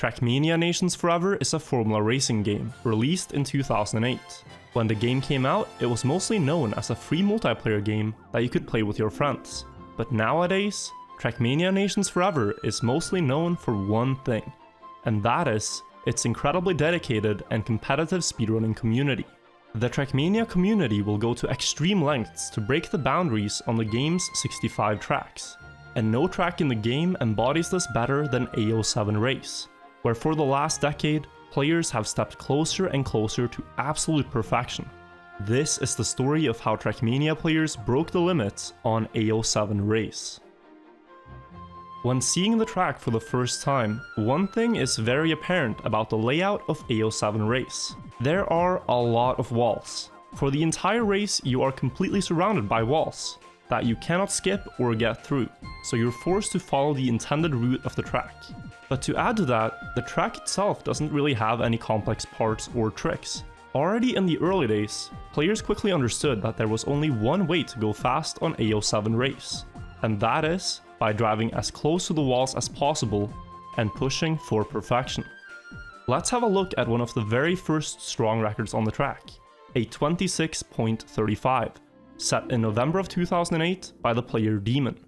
Trackmania Nations Forever is a Formula racing game, released in 2008. When the game came out, it was mostly known as a free multiplayer game that you could play with your friends. But nowadays, Trackmania Nations Forever is mostly known for one thing, and that is its incredibly dedicated and competitive speedrunning community. The Trackmania community will go to extreme lengths to break the boundaries on the game's 65 tracks, and no track in the game embodies this better than A07 Race, where for the last decade, players have stepped closer and closer to absolute perfection. This is the story of how Trackmania players broke the limits on A07 Race. When seeing the track for the first time, one thing is very apparent about the layout of A07 Race. There are a lot of walls. For the entire race, you are completely surrounded by walls that you cannot skip or get through, so you're forced to follow the intended route of the track. But to add to that, the track itself doesn't really have any complex parts or tricks. Already in the early days, players quickly understood that there was only one way to go fast on A07 Race, and that is by driving as close to the walls as possible and pushing for perfection. Let's have a look at one of the very first strong records on the track, a 26.35, set in November of 2008 by the player Demon.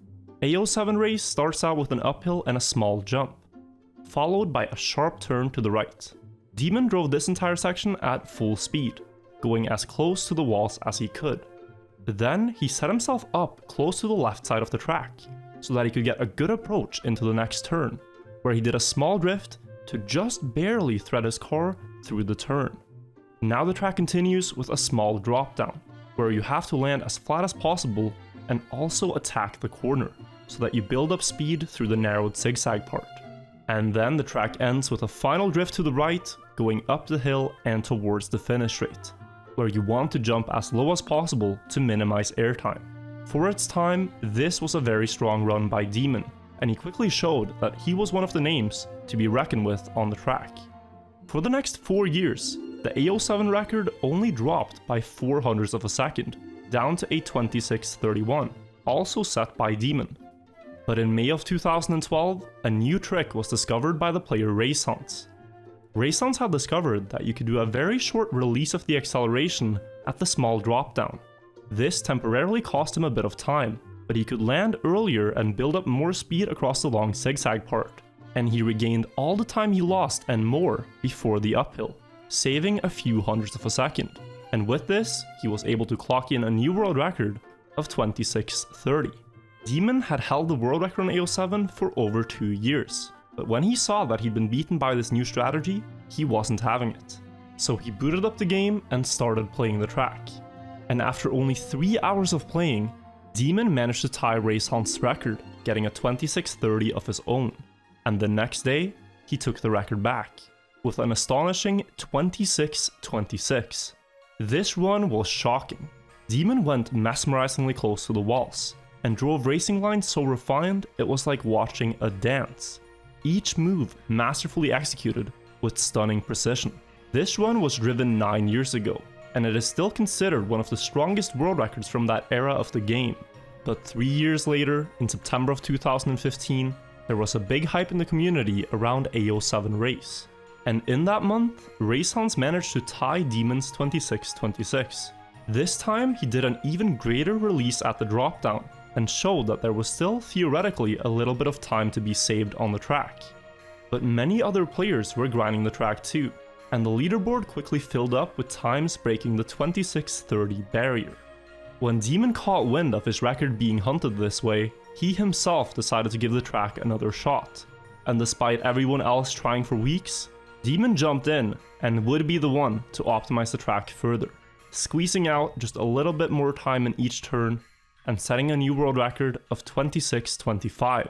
A07 Race starts out with an uphill and a small jump, followed by a sharp turn to the right. Demon drove this entire section at full speed, going as close to the walls as he could. Then he set himself up close to the left side of the track, so that he could get a good approach into the next turn, where he did a small drift to just barely thread his car through the turn. Now the track continues with a small drop down, where you have to land as flat as possible and also attack the corner, so that you build up speed through the narrowed zigzag part. And then the track ends with a final drift to the right, going up the hill and towards the finish straight, where you want to jump as low as possible to minimize airtime. For its time, this was a very strong run by Demon, and he quickly showed that he was one of the names to be reckoned with on the track. For the next 4 years, the A07 record only dropped by 0.04 of a second, down to a 26.31, also set by Demon. But in May of 2012, a new trick was discovered by the player Ryxsar. Ryxsar had discovered that you could do a very short release of the acceleration at the small drop down. This temporarily cost him a bit of time, but he could land earlier and build up more speed across the long zigzag part, and he regained all the time he lost and more before the uphill, saving a few hundredths of a second. And with this, he was able to clock in a new world record of 26.30. Demon had held the world record on A07 for over 2 years, but when he saw that he'd been beaten by this new strategy, he wasn't having it. So he booted up the game and started playing the track. And after only 3 hours of playing, Demon managed to tie Ryxsar's record, getting a 26.30 of his own. And the next day, he took the record back, with an astonishing 26.26. This run was shocking. Demon went mesmerizingly close to the walls, and drove racing lines so refined it was like watching a dance. Each move masterfully executed with stunning precision. This run was driven 9 years ago, and it is still considered one of the strongest world records from that era of the game. But 3 years later, in September of 2015, there was a big hype in the community around A07 Race. And in that month, Ryxsar managed to tie Demon's 26.26. This time, he did an even greater release at the dropdown, and showed that there was still theoretically a little bit of time to be saved on the track. But many other players were grinding the track too, and the leaderboard quickly filled up with times breaking the 26.30 barrier. When Demon caught wind of his record being hunted this way, he himself decided to give the track another shot. And despite everyone else trying for weeks, Demon jumped in and would be the one to optimize the track further, squeezing out just a little bit more time in each turn and setting a new world record of 26.25.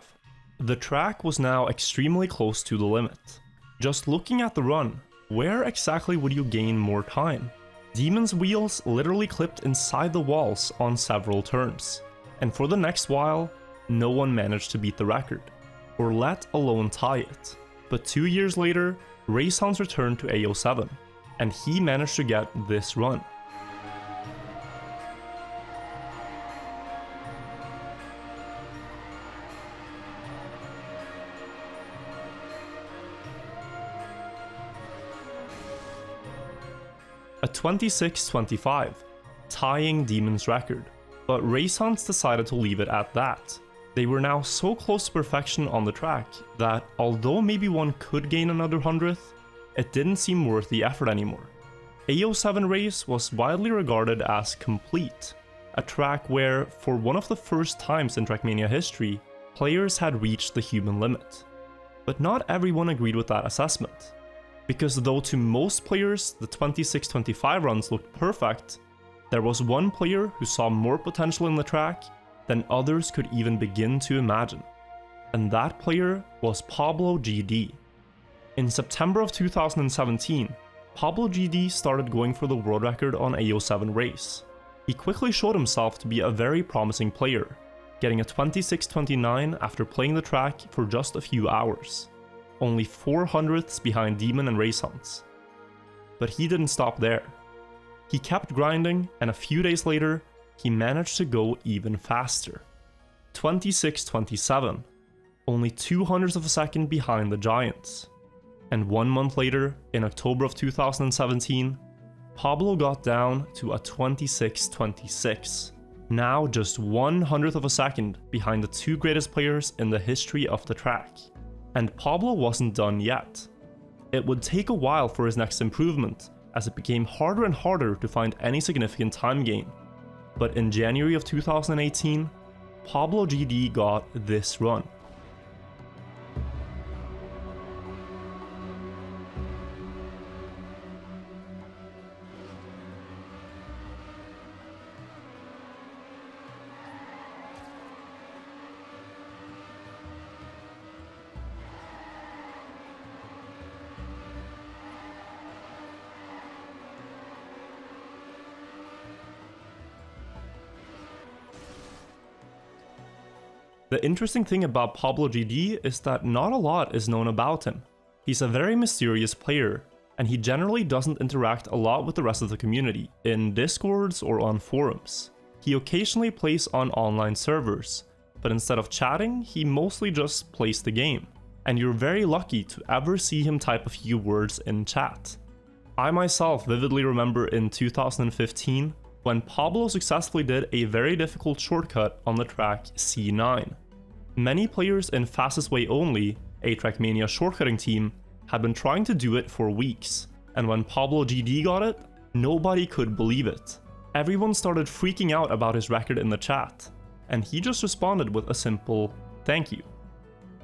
The track was now extremely close to the limit. Just looking at the run, where exactly would you gain more time? Demon's wheels literally clipped inside the walls on several turns, and for the next while, no one managed to beat the record, or let alone tie it. But 2 years later, Ryxsar returned to A07, and he managed to get this run. a 26-25, tying Demon's record. But Ryxsar decided to leave it at that. They were now so close to perfection on the track that although maybe one could gain another 100th, it didn't seem worth the effort anymore. A07 Race was widely regarded as complete, a track where, for one of the first times in Trackmania history, players had reached the human limit. But not everyone agreed with that assessment, because though to most players the 26-25 runs looked perfect, there was one player who saw more potential in the track than others could even begin to imagine, and that player was Pablo GD. In September of 2017, Pablo GD started going for the world record on A07 Race. He quickly showed himself to be a very promising player, getting a 26-29 after playing the track for just a few hours, only 400ths behind Demon and Ryxsar. But he didn't stop there. He kept grinding, and a few days later, he managed to go even faster. 26-27, only 200ths of a second behind the Giants. And 1 month later, in October of 2017, Pablo got down to a 26-26, now just 100th of a second behind the two greatest players in the history of the track. And Pablo wasn't done yet. It would take a while for his next improvement, as it became harder and harder to find any significant time gain. But in January of 2018, Pablo GD got this run. The interesting thing about Pablo GD is that not a lot is known about him. He's a very mysterious player, and he generally doesn't interact a lot with the rest of the community, in discords or on forums. He occasionally plays on online servers, but instead of chatting, he mostly just plays the game, and you're very lucky to ever see him type a few words in chat. I myself vividly remember in 2015 when Pablo successfully did a very difficult shortcut on the track C9. Many players in Fastest Way Only, a Trackmania shortcutting team, had been trying to do it for weeks, and when Pablo GD got it, nobody could believe it. Everyone started freaking out about his record in the chat, and he just responded with a simple thank you.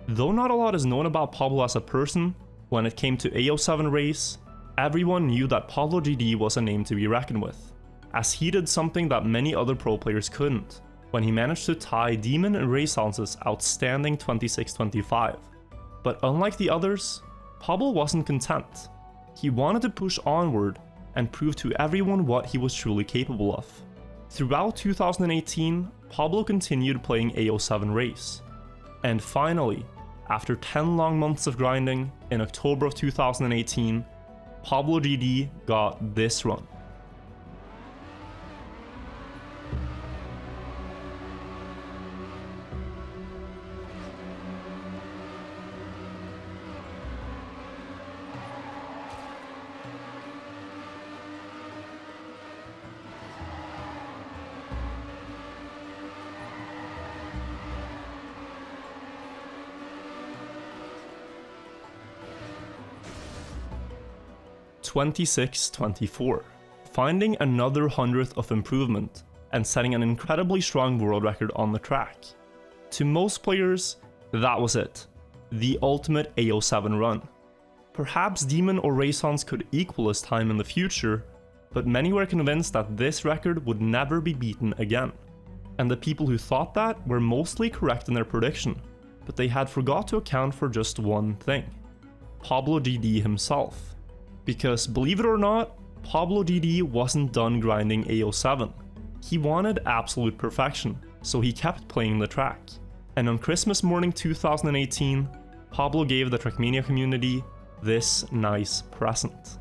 Though not a lot is known about Pablo as a person, when it came to A07 Race, everyone knew that Pablo GD was a name to be reckoned with, as he did something that many other pro players couldn't, when he managed to tie Demon and Ryxsar's outstanding 26-25. But unlike the others, Pablo wasn't content. He wanted to push onward and prove to everyone what he was truly capable of. Throughout 2018, Pablo continued playing A07 Race. And finally, after 10 long months of grinding, in October of 2018, Pablo GD got this run. (26-24), finding another 100th of improvement and setting an incredibly strong world record on the track. To most players, that was it, the ultimate A07 run. Perhaps Demon or Ryxsar could equal his time in the future, but many were convinced that this record would never be beaten again. And the people who thought that were mostly correct in their prediction, but they had forgot to account for just one thing: Pablo GD himself. Because believe it or not, Pablo GD wasn't done grinding A07. He wanted absolute perfection, so he kept playing the track. And on Christmas morning 2018, Pablo gave the Trackmania community this nice present.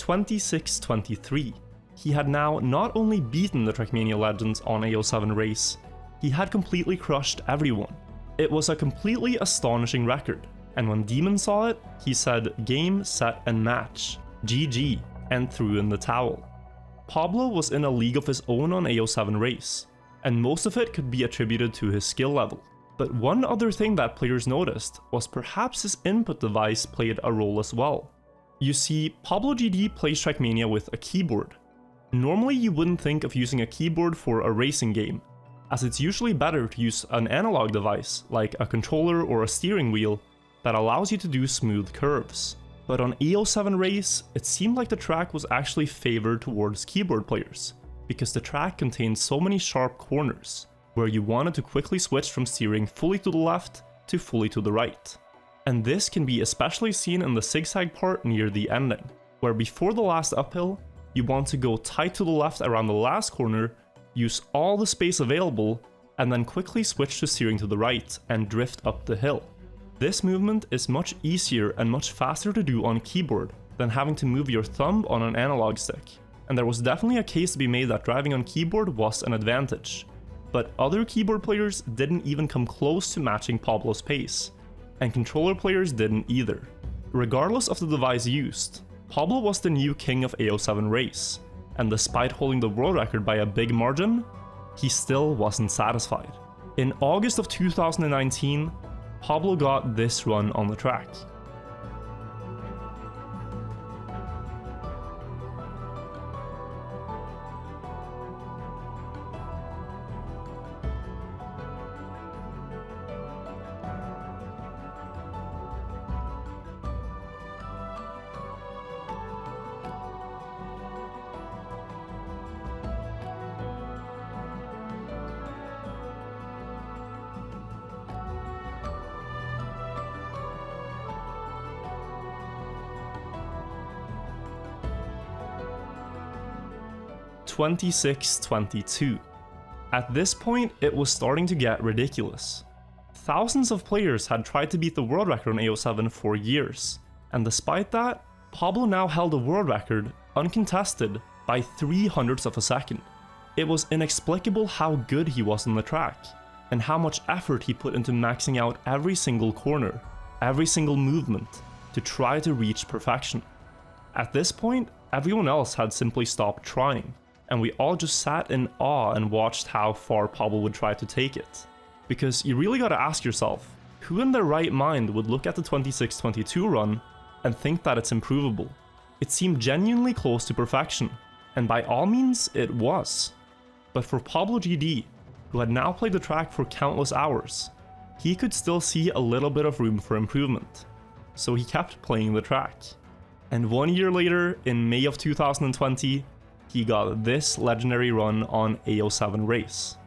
26-23. He had now not only beaten the Trackmania legends on A07 Race, he had completely crushed everyone. It was a completely astonishing record, and when Demon saw it, he said game, set, and match, GG, and threw in the towel. Pablo was in a league of his own on A07 Race, and most of it could be attributed to his skill level. But one other thing that players noticed was perhaps his input device played a role as well. You see, Pablo GD plays Trackmania with a keyboard. Normally you wouldn't think of using a keyboard for a racing game, as it's usually better to use an analog device like a controller or a steering wheel that allows you to do smooth curves. But on A07 Race, it seemed like the track was actually favored towards keyboard players, because the track contained so many sharp corners, where you wanted to quickly switch from steering fully to the left to fully to the right. And this can be especially seen in the zigzag part near the ending, where before the last uphill, you want to go tight to the left around the last corner, use all the space available, and then quickly switch to steering to the right and drift up the hill. This movement is much easier and much faster to do on keyboard than having to move your thumb on an analog stick, and there was definitely a case to be made that driving on keyboard was an advantage. But other keyboard players didn't even come close to matching Pablo's pace, and controller players didn't either. Regardless of the device used, Pablo was the new king of A07 Race, and despite holding the world record by a big margin, he still wasn't satisfied. In August of 2019, Pablo got this run on the track. (26-22). At this point, it was starting to get ridiculous. Thousands of players had tried to beat the world record on A07 for years, and despite that, Pablo now held a world record, uncontested, by 0.03 of a second. It was inexplicable how good he was on the track, and how much effort he put into maxing out every single corner, every single movement, to try to reach perfection. At this point, everyone else had simply stopped trying, and we all just sat in awe and watched how far Pablo would try to take it. Because you really gotta ask yourself, who in their right mind would look at the 26-22 run and think that it's improvable? It seemed genuinely close to perfection, and by all means, it was. But for Pablo GD, who had now played the track for countless hours, he could still see a little bit of room for improvement, so he kept playing the track. And 1 year later, in May of 2020, he got this legendary run on A07 Race.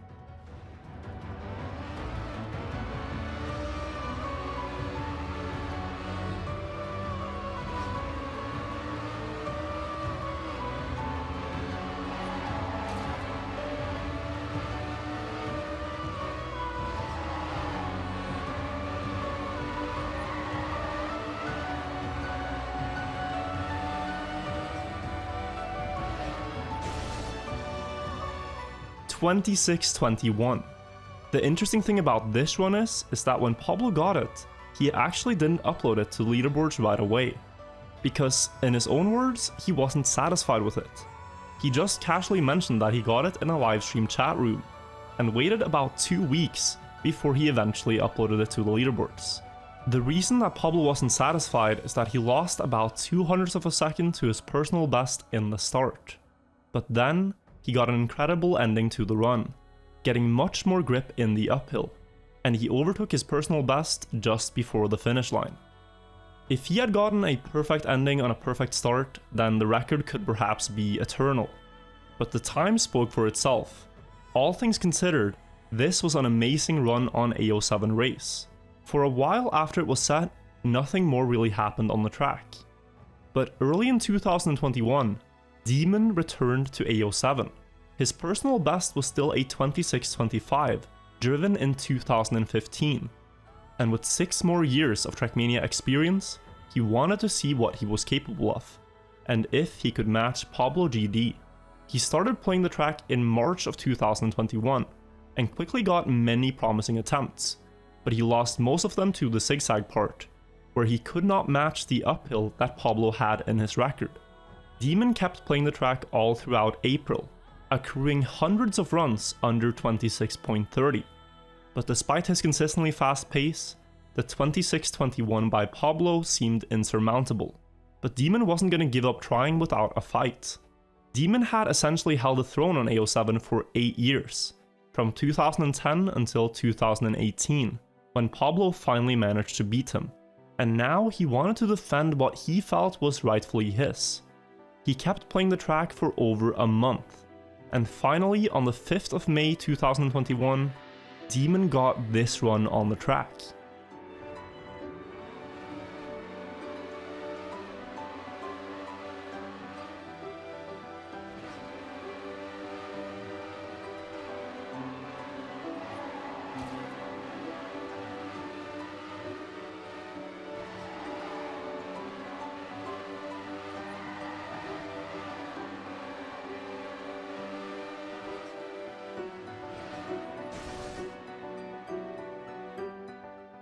(26-21). The interesting thing about this run is that when Pablo got it, he actually didn't upload it to leaderboards right away, because in his own words, he wasn't satisfied with it. He just casually mentioned that he got it in a livestream chat room, and waited about 2 weeks before he eventually uploaded it to the leaderboards. The reason that Pablo wasn't satisfied is that he lost about 0.02 of a second to his personal best in the start. But then, he got an incredible ending to the run, getting much more grip in the uphill, and he overtook his personal best just before the finish line. If he had gotten a perfect ending on a perfect start, then the record could perhaps be eternal. But the time spoke for itself. All things considered, this was an amazing run on A07 Race. For a while after it was set, nothing more really happened on the track. But early in 2021, Demon returned to A07. His personal best was still a 26-25, driven in 2015. And with 6 more years of Trackmania experience, he wanted to see what he was capable of. and if he could match Pablo GD. He started playing the track in March of 2021, and quickly got many promising attempts, but he lost most of them to the zigzag part, where he could not match the uphill that Pablo had in his record. Demon kept playing the track all throughout April, accruing hundreds of runs under 26.30, but despite his consistently fast pace, the 26.21 by Pablo seemed insurmountable. But Demon wasn't going to give up trying without a fight. Demon had essentially held the throne on A07 for 8 years, from 2010 until 2018, when Pablo finally managed to beat him, and now he wanted to defend what he felt was rightfully his. He kept playing the track for over a month, and finally on the 5th of May 2021, Demon got this run on the track.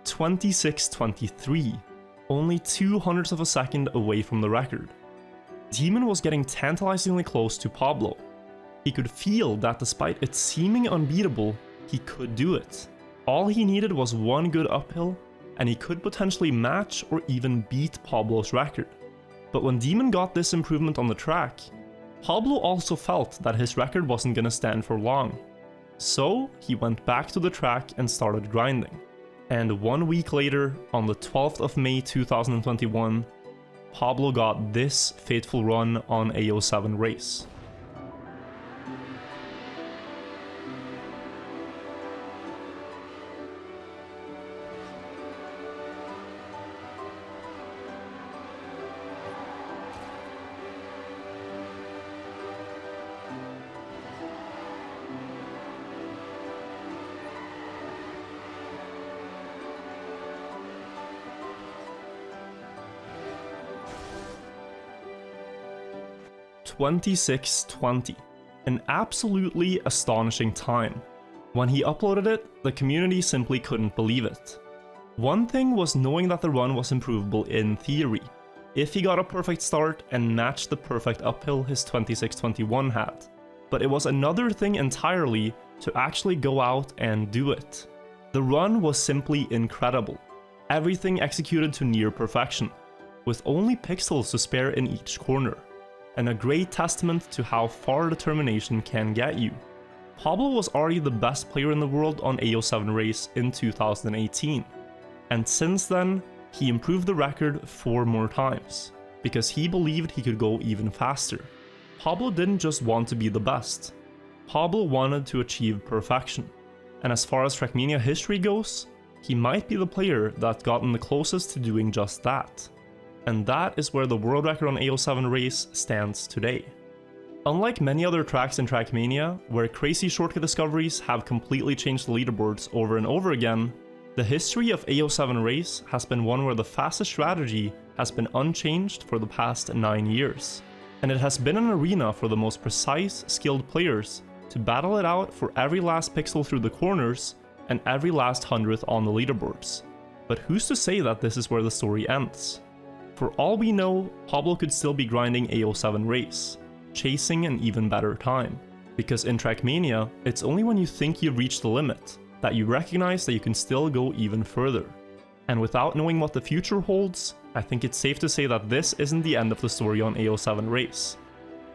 (26.23), only 0.02 of a second away from the record. Demon was getting tantalizingly close to Pablo. He could feel that despite it seeming unbeatable, he could do it. All he needed was one good uphill, and he could potentially match or even beat Pablo's record. But when Demon got this improvement on the track, Pablo also felt that his record wasn't gonna stand for long. So he went back to the track and started grinding. And 1 week later, on the 12th of May 2021, Pablo got this fateful run on A07 Race. (26.20), an absolutely astonishing time. When he uploaded it, the community simply couldn't believe it. One thing was knowing that the run was improvable in theory, if he got a perfect start and matched the perfect uphill his 26.21 had. But it was another thing entirely to actually go out and do it. The run was simply incredible, everything executed to near perfection, with only pixels to spare in each corner, and a great testament to how far determination can get you. Pablo was already the best player in the world on A07 Race in 2018, and since then, he improved the record 4 more times, because he believed he could go even faster. Pablo didn't just want to be the best, Pablo wanted to achieve perfection, and as far as Trackmania history goes, he might be the player that gotten the closest to doing just that. And that is where the world record on A07 Race stands today. Unlike many other tracks in Trackmania, where crazy shortcut discoveries have completely changed the leaderboards over and over again, the history of A07 Race has been one where the fastest strategy has been unchanged for the past 9 years, and it has been an arena for the most precise, skilled players to battle it out for every last pixel through the corners and every last 100th on the leaderboards. But who's to say that this is where the story ends? For all we know, Pablo could still be grinding A07 Race, chasing an even better time. Because in Trackmania, it's only when you think you've reached the limit that you recognize that you can still go even further. And without knowing what the future holds, I think it's safe to say that this isn't the end of the story on A07 Race.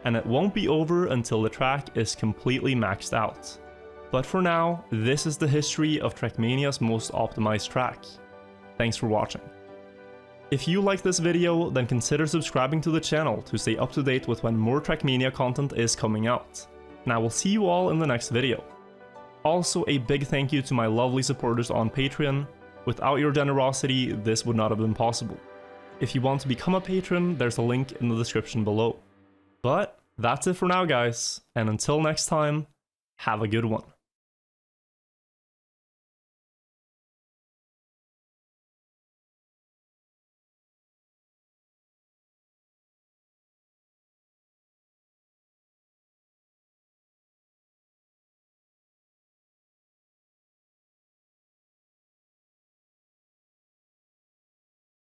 And it won't be over until the track is completely maxed out. But for now, this is the history of Trackmania's most optimized track. Thanks for watching. If you like this video, then consider subscribing to the channel to stay up to date with when more Trackmania content is coming out. And I will see you all in the next video. Also, a big thank you to my lovely supporters on Patreon. Without your generosity, this would not have been possible. If you want to become a patron, there's a link in the description below. But that's it for now, guys, and until next time, have a good one.